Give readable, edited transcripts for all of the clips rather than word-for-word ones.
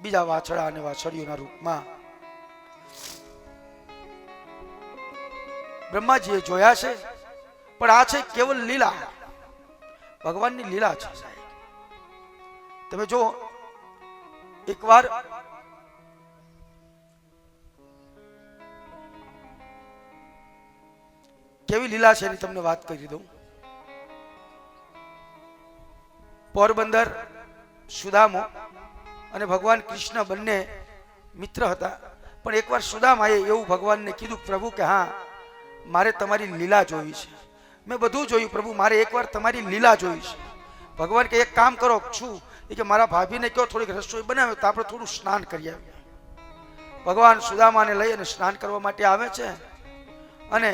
બીજા વાછડા અને વાછડીઓના રૂપમાં બ્રહ્માજીએ જોયા છે, પણ આ છે કેવલ લીલા, ભગવાનની લીલા છે સાહેબ. તમે જો એકવાર કેવી લીલા છે એની તમને વાત કરી દઉં. પોરબંદર સુદામો અને ભગવાન કૃષ્ણ બંને મિત્ર હતા, પણ એકવાર સુદામાએ એવું ભગવાનને કીધું, પ્રભુ કે હા મારે તમારી લીલા જોવી છે. મેં બધું જોયું પ્રભુ, મારે એકવાર તમારી લીલા જોવી છે. ભગવાન કે એક કામ કરો. શું? કે મારા ભાભીને કહો થોડીક રસોઈ બનાવે તો આપણે થોડું સ્નાન કરી આવીએ. ભગવાન સુદામાને લઈ અને સ્નાન કરવા માટે આવે છે અને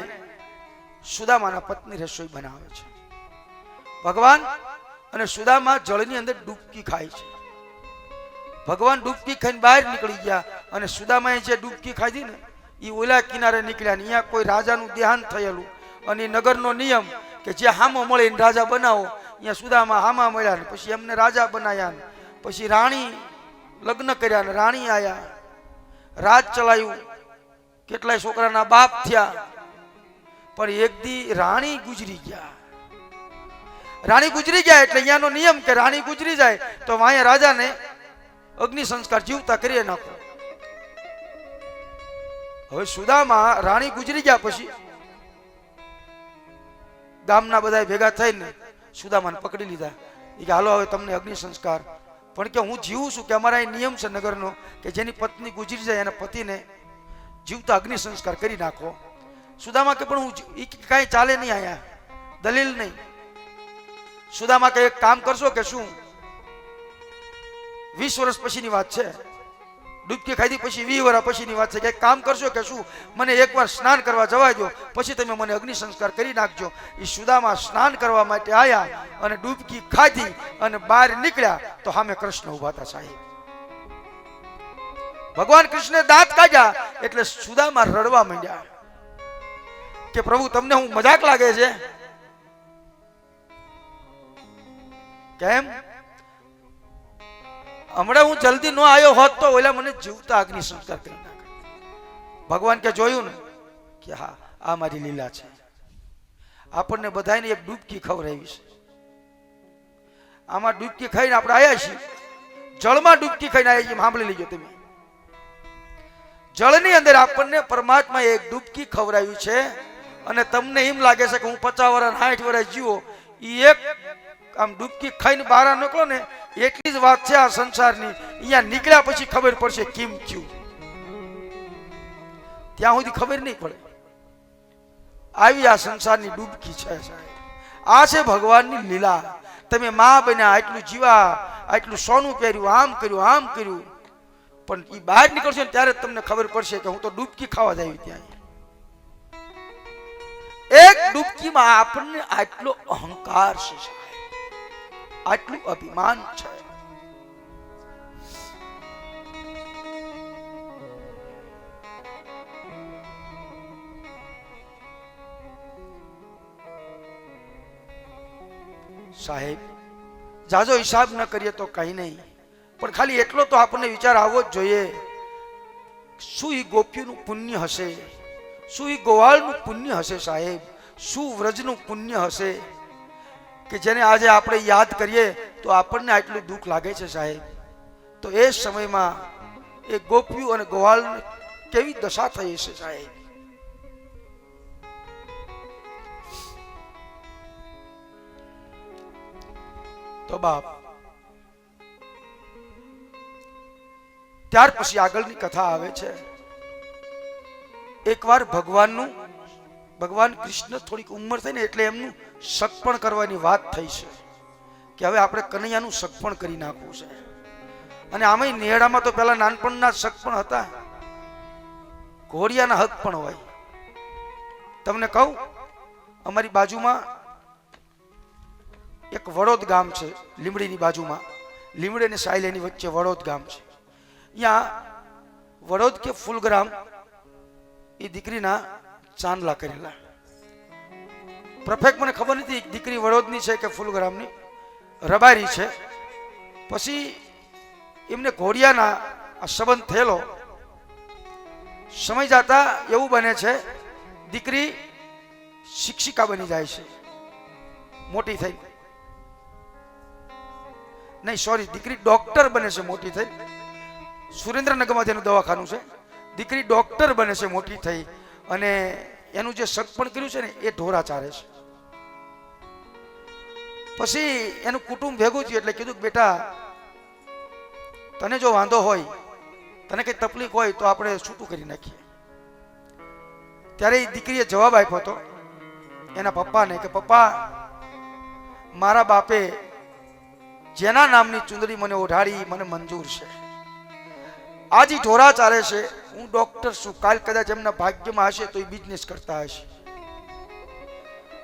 સુદામાના પત્ની રસોઈ બનાવે છે. ભગવાન અને સુદામા જળની અંદર ડૂબકી ખાય છે. ભગવાન ડૂબકી ખાઈને બહાર નીકળી ગયા અને સુદામાએ જે ડૂબકી ખાધી ને એ ઓલા કિનારે નીકળ્યા ને અહીંયા કોઈ રાજાનું દેહાંત થયેલું અને નગરનો નિયમ કે જે હામો મળે એને રાજા બનાવો. અહીંયા સુદામા હામા મળ્યા ને પછી એમને રાજા બનાવ્યા ને પછી રાણી લગ્ન કર્યા ને રાણી આયા, રાજ ચલાવ્યું, કેટલાય છોકરાના બાપ થયા. પણ એક દી રાણી ગુજરી ગયા. રાણી ગુજરી ગયા એટલે અહીંયાનો નિયમ કે રાણી ગુજરી જાય તો વાયા રાજાને અગ્નિ સંસ્કાર જીવતા કરી નાખો. હવે સુદામા રાણી ગુજરી ગયા પછી ગામના બધા ભેગા થઈને સુદામાને પકડી લીધા. એ કે હાલો હવે તમને અગ્નિ સંસ્કાર. પણ કે હું જીવું છું કે અમારા નિયમ છે નગરનો કે જેની પત્ની ગુજરી જાય એના પતિને જીવતા અગ્નિ સંસ્કાર કરી નાખો. સુદામા કે પણ હું કઈ ચાલે નહીં, આયા દલીલ નહીં. સુદામા કે એક કામ કરશો કે શું? 20 વર્ષ પછીની વાત છે, ડૂબકી ખાધી પછી 20 વર્ષ પછીની વાત છે કે એક કામ કરશો કે શું? મને એકવાર સ્નાન કરવા જવા દો, પછી તમે મને અગ્નિ સંસ્કાર કરી નાખજો. એ સુદામા સ્નાન કરવા માટે આયા અને ડૂબકી ખાધી અને બહાર નીકળ્યા તો સામે કૃષ્ણ ઉભા હતા સાહેબ. ભગવાન કૃષ્ણે દાંત કાઢ્યા એટલે સુદામા રડવા માંડ્યા કે પ્રભુ તમને હું મજાક લાગે છે? કેમ? હમણાં હું જલ્દી ન આવ્યો હોત તો ઓલા મને જીવતા અગ્નિ સંસ્કાર કરી નાખે. ભગવાન કે જોયું ને કે હા આ મારી લીલા છે. આપણને બધાને એક ડૂબકી ખવડાવી છે. આમાં ડૂબકી ખાઈને આપણે આવ્યા છીએ, જળમાં ડૂબકી ખાઈને આવ્યા છીએ. સાંભળી લીજો તમે, જળની અંદર આપણને પરમાત્માએ એક ડૂબકી ખવડાવી છે અને તમને એમ લાગે છે કે હું 50 વર્ષ 60 વર્ષ જીવો. એ એક આમ ડૂબકી ખાઈને બહાર નીકળો ને એટલી જ વાત છે આ સંસારની. અહીંયા નીકળ્યા પછી ખબર પડશે કેમ થયું, ત્યાં સુધી ખબર નહીં પડે. આવી આ સંસારની ડૂબકી છે સાહેબ. આ છે ભગવાનની લીલા. તમે માં બન્યા, આટલું જીવા, આટલું સોનું પહેર્યું, આમ કર્યું, આમ કર્યું, પણ એ બહાર નીકળશે ને ત્યારે તમને ખબર પડશે કે હું તો ડૂબકી ખાવા જ આવી. ત્યાં એક ડૂબકીમાં આપણને આટલો અહંકાર છે, આટલું અભિમાન છે. સાહેબ જાજો હિસાબ ન કરીએ તો કઈ નહીં, પણ ખાલી એટલો તો આપણને વિચાર આવવો જ જોઈએ. શું એ ગોપીનું પુણ્ય હશે, શું એ ગોવાળનું પુણ્ય હશે સાહેબ, શું વ્રજનું પુણ્ય હશે કે જેને આજે આપણે યાદ કરીએ તો આપણને આટલું દુઃખ લાગે છે સાહેબ. તો એ સમયમાં એ ગોપીઓ અને ગોવાળ કેવી દશા થઈ હશે સાહેબ. તો બાપ ત્યાર પછી આગળની કથા આવે છે. એકવાર ભગવાન કૃષ્ણ થોડીક ઉંમર થઈ ને એટલે એમનું સગપણ કરવાની વાત થઈ છે કે હવે આપણે કનૈયાનું સગપણ કરી નાખવું છે. અને આમાંય નેહડામાં તો પેલા નાનપણના સગપણ હતા, ઘોડિયાના હક પણ હોય. તમને કહું, અમારી બાજુમાં એક વડોદ ગામ છે, લીમડીની બાજુમાં, લીમડી અને સાયલેની વચ્ચે વડોદ ગામ છે. અહીંયા વડોદ કે ફૂલગ્રામ એ દીકરીના ચાંદલા કરેલા. પરફેક્ટ મને ખબર નથી દીકરી વડોદની છે કે ફૂલગ્રામની, રબારી છે. પછી એમને ઘોડિયાના આ સંબંધ થયેલો. સમય જતા એવું બને છે દીકરી શિક્ષિકા બની જાય છે મોટી થઈ. નહીં સોરી, દીકરી ડોક્ટર બને છે મોટી થઈ. સુરેન્દ્રનગરમાં તેનું દવાખાનું છે. દીકરી ડોક્ટર બને છે મોટી થઈ અને એનું જે સગપણ કર્યું છે ને એ ઢોરા ચારે છે. પછી એનું કુટુંબ ભેગું થયું એટલે કીધું કે બેટા તને જો વાંધો હોય, તને કઈ તકલીફ હોય તો આપણે છૂટું કરી નાખીએ. ત્યારે એ દીકરીએ જવાબ આપ્યો હતો એના પપ્પાને કે પપ્પા, મારા બાપે જેના નામની ચુંદડી મને ઓઢાડી મને મંજૂર છે. આજે ઢોરા ચાલે છે, હું ડોક્ટર છું. કાલ કદાચ એમના ભાગ્યમાં હશે તો એ બિઝનેસ કરતા હશે.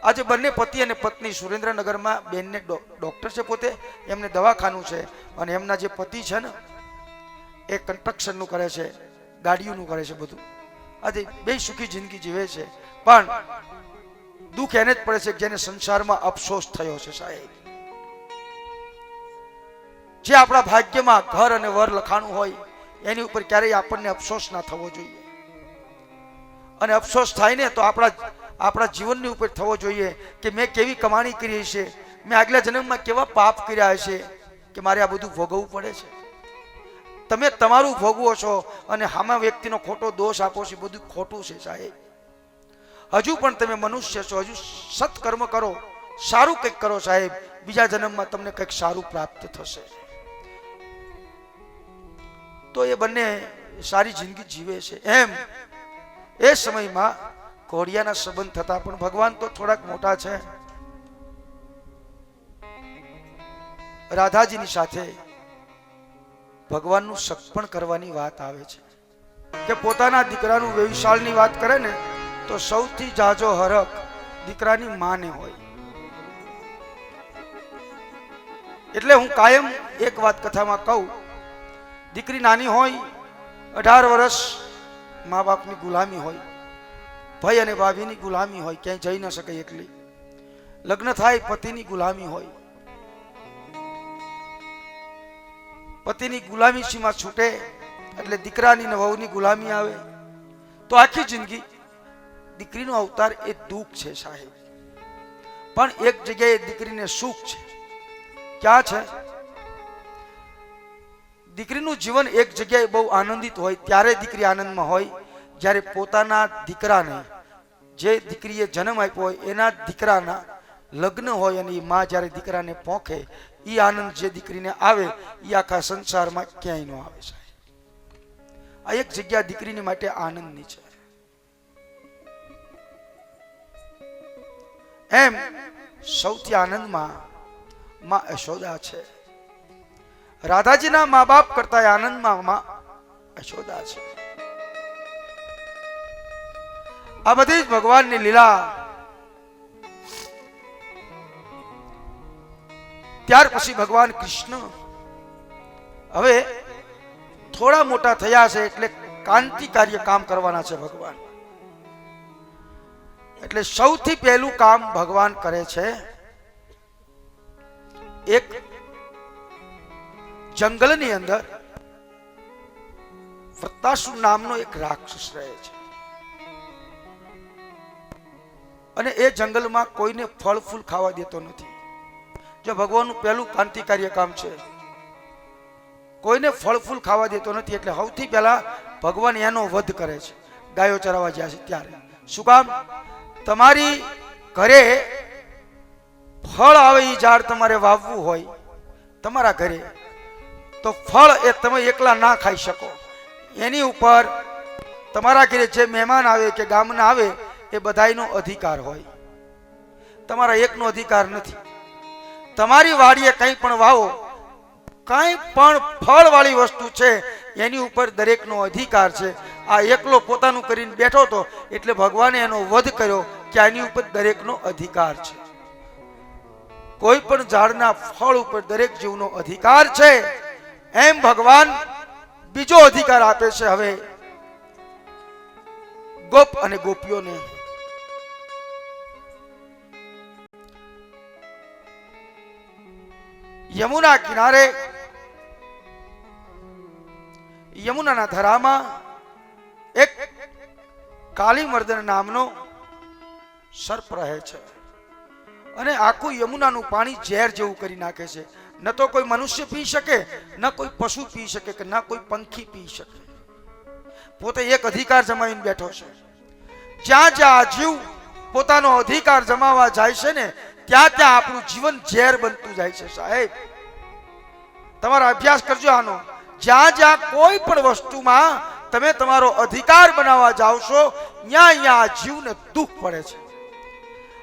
આજે બંને પતિ અને પત્ની સુરેન્દ્રનગરમાં, બેનને ડોક્ટર છે પોતે, એમને દવાખાનું છે અને એમના જે પતિ છે ને એ કન્સ્ટ્રક્શનનું કરે છે, ગાડીઓનું કરે છે બધું. આજે બે સુખી જિંદગી જીવે છે. પણ દુઃખ એને જ પડે છે જેને સંસારમાં અફસોસ થયો છે સાહેબ. જે આપણા ભાગ્યમાં ઘર અને વર લખાણું હોય એની ઉપર ક્યારેય આપણને અફસોસ ના થવો જોઈએ. અને અફસોસ થાય ને તો આપણા જીવનની ઉપર થવો જોઈએ કે મેં કેવી કમાણી કરી છે, મેં આગલા જન્મમાં કેવા પાપ કર્યા હશે કે મારે આ બધું ભોગવવું પડે છે. તમે તમારું ભોગવો છો અને સામા વ્યક્તિનો ખોટો દોષ આપો છો, બધું ખોટું છે સાહેબ. હજુ પણ તમે મનુષ્ય છો, હજુ સત્કર્મ કરો, સારું કંઈક કરો સાહેબ, બીજા જન્મમાં તમને કંઈક સારું પ્રાપ્ત થશે. તો એ બંને સારી જિંદગી જીવે છે. એમ એ સમયમાં ઘોડિયાના સંબંધ થતા, પણ ભગવાન તો થોડાક મોટા છે. રાધાજીની સાથે ભગવાનનું સગપણ કરવાની વાત આવે છે કે પોતાના દીકરાનું વ્યવસાળની વાત કરે ને તો સૌથી જાજો હરખ દીકરાની માને હોય. એટલે હું કાયમ એક વાત કથામાં કહું, દીકરી નાની હોય, 18 વર્ષ મા બાપની ગુલામી હોય, ભાઈ અને ભાભીની ગુલામી હોય, ક્યાંય જઈ ન શકે એકલી. લગ્ન થાય પતિની ગુલામી હોય, પતિની ગુલામી સીમા છૂટે એટલે દીકરાની ને વહુની ગુલામી આવે. તો આખી જિંદગી દીકરીનો અવતાર એ દુઃખ છે સાહેબ. પણ એક જગ્યાએ દીકરીને સુખ છે. ક્યાં છે? દીકરીનું જીવન એક જગ્યાએ બહુ આનંદિત હોય ત્યારે દીકરી આનંદમાં હોય જ્યારે પોતાના દીકરાને, જે દીકરીએ જન્મ આપ્યો હોય એના દીકરાના લગ્ન હોય અને એ માં જ્યારે દીકરાને પોખે, એ આનંદ જે દીકરીને આવે એ આખા સંસારમાં ક્યાંય ન આવે સાહેબ. આ એક જગ્યા દીકરીની માટે આનંદની છે. એમ સૌથી આનંદમાં માં યશોદા છે. રાધાજીના મા બાપ કરતા આનંદમાં માં યશોદા છે. આ બધી જ ભગવાનની લીલા. ત્યાર પછી ભગવાન કૃષ્ણ હવે થોડા મોટા થયા છે એટલે ક્રાંતિકારી કામ કરવાના છે ભગવાન. એટલે સૌથી પહેલું કામ ભગવાન કરે છે, એક જંગલની અંદર વૃત્તાસુર નામનો એક રાક્ષસ રહે છે અને એ જંગલમાં કોઈને ફળ ફૂલ ખાવા દેતો નથી. જો ભગવાનનું પહેલું ક્રાંતિકારી કામ છે, કોઈને ફળ ફૂલ ખાવા દેતો નથી. એટલે સૌથી પહેલા ભગવાન એનો વધ કરે છે. ગાયો ચરાવવા જ્યાં છે ત્યારે. શું કામ? તમારી ઘરે ફળ આવે એ ઝાડ તમારે વાવવું હોય તમારા ઘરે, તો ફળ એ તમે એકલા ના ખાઈ શકો. એની ઉપર તમારા ઘરે જે મહેમાન આવે કે ગામના આવે એ બધાયનો અધિકાર હોય. તમારા એકનો અધિકાર નથી. તમારી વાડીએ કંઈ પણ વાવો, કંઈ પણ ફળ વાળી વસ્તુ છે એની ઉપર દરેકનો અધિકાર છે. આ એકલો પોતાનું કરીને બેઠો હતો એટલે ભગવાને એનો વધ કર્યો કે એની ઉપર દરેકનો અધિકાર છે. કોઈ પણ ઝાડના ફળ ઉપર દરેક જીવનો અધિકાર છે. એમ ભગવાન બીજો અધિકાર આપે છે હવે ગોપ અને ગોપીઓને. યમુના કિનારે યમુનાના ધરામાં એક કાલીમર્દન નામનો સર્પ રહે છે અને આખું યમુનાનું પાણી ઝેર જેવું કરી નાખે છે. ન તો કોઈ મનુષ્ય પી શકે, ન કોઈ પશુ પી શકે, કે ન કોઈ પંખી પી શકે. પોતે એક અધિકાર જમાવીને બેઠો છે. જ્યાં જ્યાં જીવ પોતાનો અધિકાર જમાવવા જાય છે ને, ત્યાં ત્યાં આપણું જીવન ઝેર બનતું જાય છે. સાહેબ, તમારો અભ્યાસ કરજો આનો. જ્યાં જ્યાં કોઈ પણ વસ્તુમાં તમે તમારો અધિકાર બનાવવા જાઓ છો, ત્યાં ત્યાં જીવને દુઃખ પડે છે.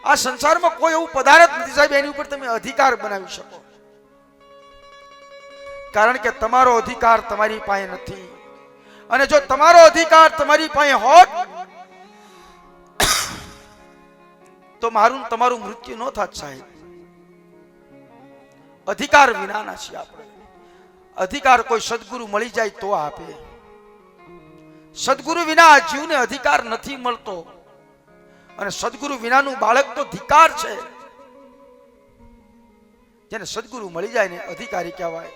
આ સંસારમાં કોઈ એવું પદાર્થ નથી સાહેબ એની ઉપર તમે અધિકાર બનાવી શકો, કારણ કે તમારો અધિકાર તમારી પાસે નથી. અને જો તમારો અધિકાર તમારી પાસે હોત તો મારું તમારું મૃત્યુ ન થાત સાહેબ. અધિકાર વિનાના છીએ આપણે. અધિકાર કોઈ સદગુરુ મળી જાય તો આપે. સદગુરુ વિના આ જીવને અધિકાર નથી મળતો. અને સદગુરુ વિનાનું બાળક તો ધિકાર છે. જેને સદગુરુ મળી જાય ને અધિકારી કહેવાય.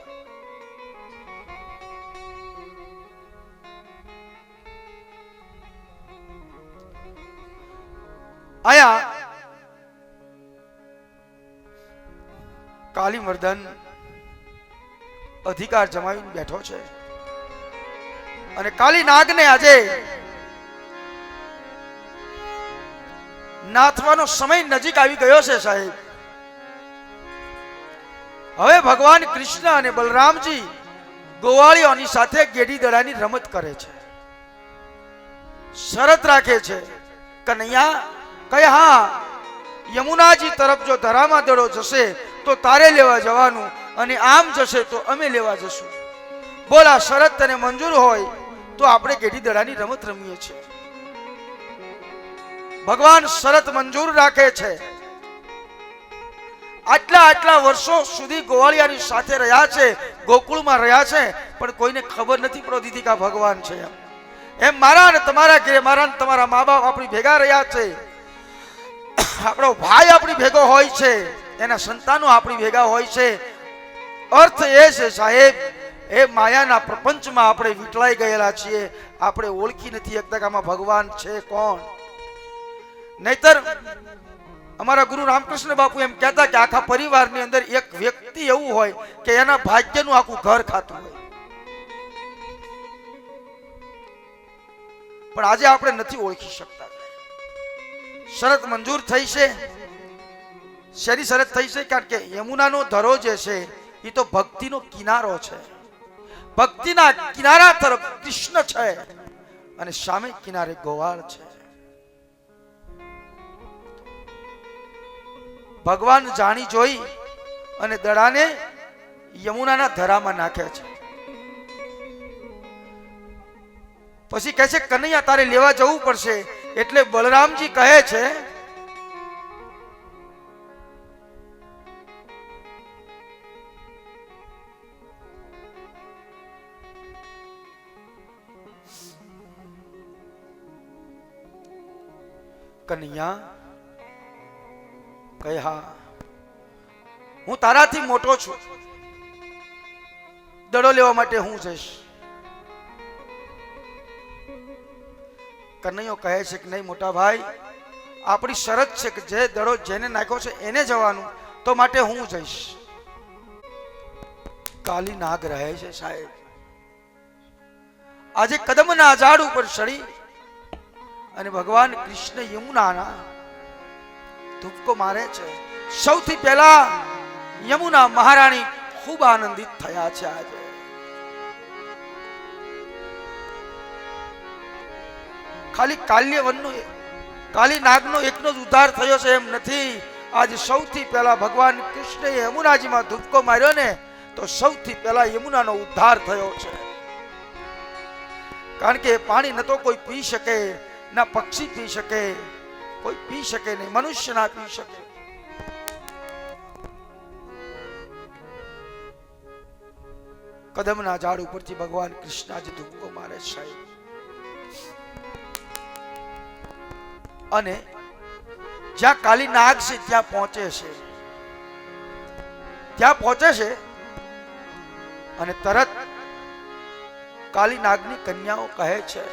આયા કાલીમર્દન અધિકાર જમાવીને બેઠો છે અને કાલી નાગને આજે નાથવાનો સમય નજીક આવી ગયો છે સાહેબ. હવે ભગવાન કૃષ્ણ અને બલરામજી ગોવાળીઓની સાથે ગેડી દડાની રમત કરે છે. શરત રાખે છે કનૈયા કે હા, યમુનાજી તરફ જો ધરામાં દડો જશે તો તારે લેવા જવાનું, અને આમ જશે તો અમે લેવા જશું. બોલા શરત તને મંજૂર હોય તો આપણે ગેડી દડાની રમત રમીએ છીએ. ભગવાન શરત મંજૂર રાખે છે. આટલા વર્ષો સુધી ગોવાળિયાની સાથે રહ્યા છે, ગોકુળમાં રહ્યા છે, પણ કોઈને ખબર નથી પડતી કે ભગવાન છે. એમ મારા અને તમારા ઘરે મારા અને તમારા મા બાપ આપણી ભેગા રહ્યા છે, આપણો ભાઈ આપણી ભેગો હોય છે, એના સંતાનો આપણી ભેગા હોય છે. અર્થ એ છે સાહેબ, એ માયાના પ્રપંચમાં આપણે વીટલાઈ ગયેલા છીએ. આપણે ઓળખી નથી શકતા કે આમાં ભગવાન છે કોણ. નહીતર અમારા ગુરુ રામકૃષ્ણ બાપુ એમ કહેતા કે આખા પરિવારની અંદર એક વ્યક્તિ એવું હોય કે એના ભાગ્યનું આખું ઘર ખાતું હોય. પણ આજે આપણે નથી ઓળખી શકતા. શરત મંજૂર થઈ છે. શેની શરત થઈ છે? કારણ કે યમુનાનો ધરો જે છે એ તો ભક્તિનો કિનારો છે. ભક્તિના કિનારા તરફ કૃષ્ણ છે અને સામે કિનારે ગોવાળ છે. ભગવાન જાણી જોઈ અને દડાને યમુનાના ધરામાં નાખે છે. પછી કહે છે કનૈયા તારે લેવા જવું પડશે. એટલે બલરામજી કહે છે કનૈયા કહે હા, હું તારાથી મોટો છું, દડો લેવા માટે હું જઈશ. કનૈયો કહે છે કે નહીં મોટા ભાઈ, આપણી શરત છે કે જે દડો જેને નાખ્યો છે એને જવાનું, તો માટે હું જઈશ. કાલી નાગ રહે છે સાહેબ. આજે કદમના ઝાડ ઉપર ચડી અને ભગવાન કૃષ્ણ યમુનાના ધુપકો મારે છે. સૌથી પહેલા યમુના મહારાણી ખૂબ આનંદિત થયા છે. આજે ખાલી કાલી નાગનો એકનો જ ઉદ્ધાર થયો છે એમ નથી. આજે સૌથી પહેલા ભગવાન કૃષ્ણએ યમુનાજીમાં ધુપકો માર્યો ને, તો સૌથી પહેલા યમુનાનો ઉદ્ધાર થયો છે. કારણ કે પાણી ન તો કોઈ પી શકે, ના પક્ષી પી શકે, કોઈ પી શકે નહીં, મનુષ્ય ના પી શકે. કદમના ઝાડ ઉપરથી ભગવાન કૃષ્ણ આજે ધુપકો મારે છે. અને જ્યાં કાલી નાગ છે ત્યાં પહોંચે છે. ત્યાં પહોંચે છે અને તરત કાલી નાગની કન્યાઓ કહે છે